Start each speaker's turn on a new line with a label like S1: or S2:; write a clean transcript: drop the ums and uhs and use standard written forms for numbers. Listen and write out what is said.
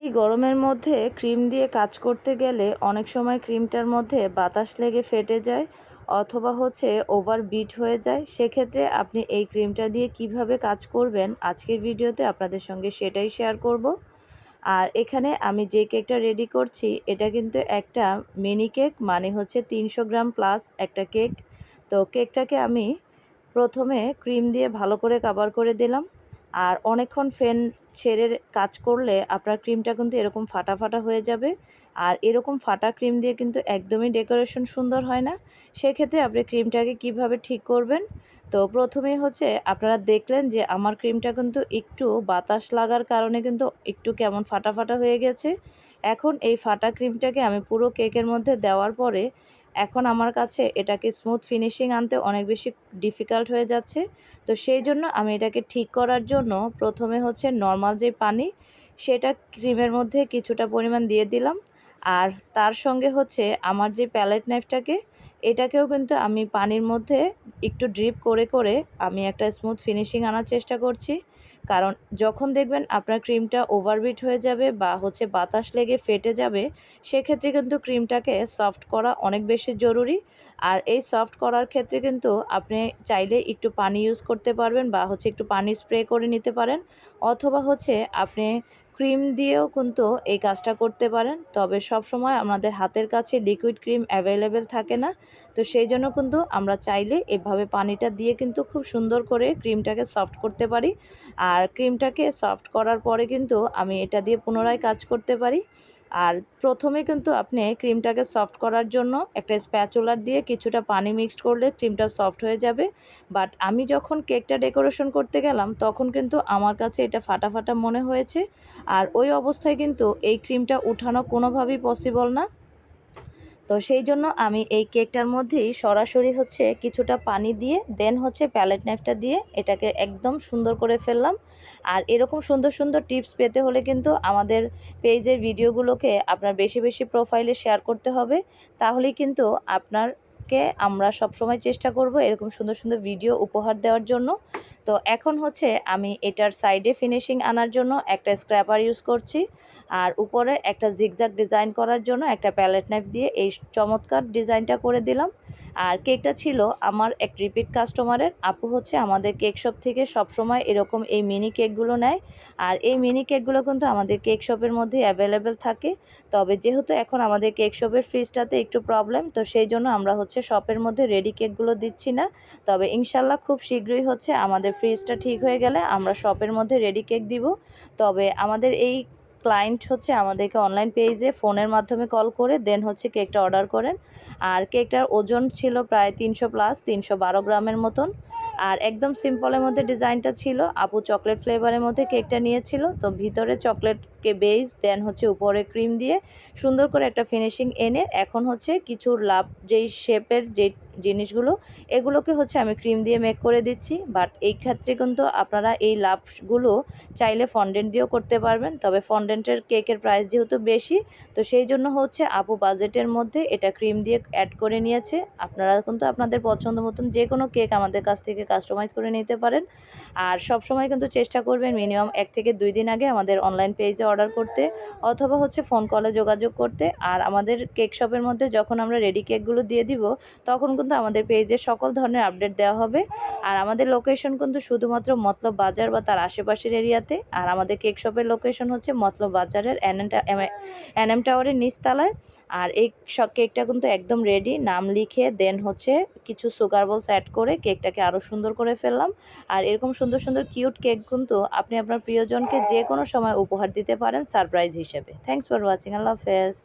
S1: এই গরমের মধ্যে ক্রিম দিয়ে কাজ করতে গেলে অনেক সময় ক্রিমটার মধ্যে বাতাস লেগে ফেটে যায় অথবা ওভার বিট হয়ে যায়। সেক্ষেত্রে আপনি এই ক্রিমটা দিয়ে কিভাবে কাজ করবেন আজকের ভিডিওতে আপনাদের সঙ্গে সেটাই শেয়ার করব। আর এখানে আমি যে কেকটা রেডি করছি এটা কিন্তু একটা মিনি কেক, মানে 300 গ্রাম প্লাস একটা কেক। তো কেকটাকে আমি প্রথমে ক্রিম দিয়ে ভালো করে কভার করে দিলাম। আর অনেকক্ষণ ফ্যান ছেড়ে কাজ করলে আপনার ক্রিমটা কিন্তু এরকম ফাটা ফাটা হয়ে যাবে। আর এরকম ফাটা ক্রিম দিয়ে কিন্তু একদমই ডেকোরেশন সুন্দর হয় না। সেক্ষেত্রে আপনি ক্রিমটাকে কিভাবে ঠিক করবেন, তো প্রথমেই আপনারা দেখলেন যে আমার ক্রিমটা কিন্তু একটু বাতাস লাগার কারণে কিন্তু একটু কেমন ফাটা ফাটা হয়ে গেছে। এখন এই ফাটা ক্রিমটাকে আমি পুরো কেকের মধ্যে দেওয়ার পরে এখন আমার কাছে এটাকে স্মুথ ফিনিশিং আনতে অনেক বেশি ডিফিকাল্ট হয়ে যাচ্ছে। তো সেই জন্য আমি এটাকে ঠিক করার জন্য প্রথমে নর্মাল যে পানি সেটা ক্রিমের মধ্যে কিছুটা পরিমাণ দিয়ে দিলাম। আর তার সঙ্গে আমার যে প্যালেট নাইফটাকে এটাকেও কিন্তু আমি পানির মধ্যে একটু ড্রিপ করে করে আমি একটা স্মুথ ফিনিশিং আনার চেষ্টা করছি। কারণ যখন দেখবেন আপনার ক্রিমটা ওভারবিট হয়ে যাবে বা বাতাস লেগে ফেটে যাবে, সেক্ষেত্রে কিন্তু ক্রিমটাকে সফট করা অনেক বেশি জরুরি। আর এই সফট করার ক্ষেত্রে কিন্তু আপনি চাইলে একটু পানি ইউজ করতে পারবেন বা একটু পানি স্প্রে করে নিতে পারেন, অথবা আপনি ক্রিম দিয়েও কিন্তু এই কাজটা করতে পারেন। তবে সব সময় আমাদের হাতের কাছে লিকুইড ক্রিম অ্যাভেলেবেল থাকে না। তো সেই জন্য কিন্তু আমরা চাইলে এভাবে পানিটা দিয়ে কিন্তু খুব সুন্দর করে ক্রিমটাকে সফট করতে পারি। আর ক্রিমটাকে সফট করার পরে কিন্তু আমি এটা দিয়ে পুনরায় কাজ করতে পারি। আর প্রথমে কিন্তু আপনি ক্রিমটাকে সফট করার জন্য একটা স্প্যাচুলার দিয়ে কিছুটা পানি মিক্সড করলে ক্রিমটা সফট হয়ে যাবে। বাট আমি যখন কেকটা ডেকোরেশন করতে গেলাম তখন কিন্তু আমার কাছে এটা ফাটা ফাটা মনে হয়েছে। আর ওই অবস্থায় কিন্তু এই ক্রিমটা উঠানো কোনোভাবেই পসিবল না। তো সেই জন্য আমি এই কেকটার মধ্যেই সরাসরি কিছুটা পানি দিয়ে দেন প্যালেট নাইফটা দিয়ে এটাকে একদম সুন্দর করে ফেললাম। আর এরকম সুন্দর সুন্দর টিপস পেতে হলে কিন্তু আমাদের পেজের ভিডিওগুলোকে আপনার বেশি বেশি প্রোফাইলে শেয়ার করতে হবে। তাহলেই কিন্তু আপনারকে আমরা সবসময় চেষ্টা করব এরকম সুন্দর সুন্দর ভিডিও উপহার দেওয়ার জন্য। তো এখন আমি এটার সাইডে ফিনিশিং আনার জন্য একটা স্ক্র্যাপার ইউজ করছি। আর উপরে একটা জিগজ্যাগ ডিজাইন করার জন্য একটা প্যালেট নাইফ দিয়ে এই চমৎকার ডিজাইনটা করে দিলাম। আর কেকটা ছিল আমার এক রিপিট কাস্টমারের আপু, আমাদের কেক শপ থেকে সবসময় এরকম এই মিনি কেকগুলো নেয়। আর এই মিনি কেকগুলো কিন্তু আমাদের কেক শপের মধ্যে অ্যাভেলেবেল থাকে। তবে যেহেতু এখন আমাদের কেক শপের ফ্রিজটাতে একটু প্রবলেম, তো সেই জন্য আমরা শপের মধ্যে রেডি কেকগুলো দিচ্ছি না। তবে ইনশাল্লাহ খুব শীঘ্রই আমাদের ফ্রিজটা ঠিক হয়ে গেলে আমরা শপের মধ্যে রেডি কেক দিব। তবে আমাদের এই ক্লায়েন্ট আমাদেরকে অনলাইন পেজে ফোনের মাধ্যমে কল করে দেন কেকটা অর্ডার করেন। আর কেকটার ওজন ছিল প্রায় 312 গ্রামের মতন। আর একদম সিম্পলের মধ্যে ডিজাইনটা ছিল। আপু চকলেট ফ্লেভারের মধ্যে কেকটা নিয়েছিল। তো ভিতরে চকলেটকে বেস দেন উপরে ক্রিম দিয়ে সুন্দর করে একটা ফিনিশিং এনে এখন কিছু লাভ যেই শেপের যে জিনিসগুলো এগুলোকে আমি ক্রিম দিয়ে মেক করে দিচ্ছি। বাট এই ক্ষেত্রে কিন্তু আপনারা এই লাভগুলো চাইলে ফন্ডেন্ট দিয়েও করতে পারবেন। তবে ফন্ডেন্টের কেকের প্রাইস যেহেতু বেশি, তো সেই জন্য আপু বাজেটের মধ্যে এটা ক্রিম দিয়ে অ্যাড করে নিয়েছে। আপনারা কিন্তু আপনাদের পছন্দ মতন যে কোনো কেক আমাদের কাছ থেকে কাস্টমাইজ করে নিতে পারেন। আর সব সময় কিন্তু চেষ্টা করবেন মিনিমাম 1 থেকে 2 দিন আগে আমাদের অনলাইন পেজে অর্ডার করতে, অথবা ফোন কলে যোগাযোগ করতে। আর আমাদের কেক শপের মধ্যে যখন আমরা রেডি কেকগুলো দিয়ে দিব তখন কিন্তু আমাদের পেজে সকল ধরনের আপডেট দেওয়া হবে। আর আমাদের লোকেশন কিন্তু শুধুমাত্র মতলব বাজার বা তার আশেপাশের এরিয়াতে। আর আমাদের কেক শপের লোকেশন মতলব বাজারের এনএম টাওয়ারের নিচতলায়। আর এই কেকটা কিন্তু একদম রেডি, নাম লিখে দেন কিছু সুগার বলস অ্যাড করে কেকটাকে আরও সুন্দর করে ফেললাম। আর এরকম সুন্দর সুন্দর কিউট কেক কিন্তু আপনি আপনার প্রিয়জনকে যে কোনো সময় উপহার দিতে পারেন সারপ্রাইজ হিসেবে। Thanks for watching. আল্লাহ হাফেজ।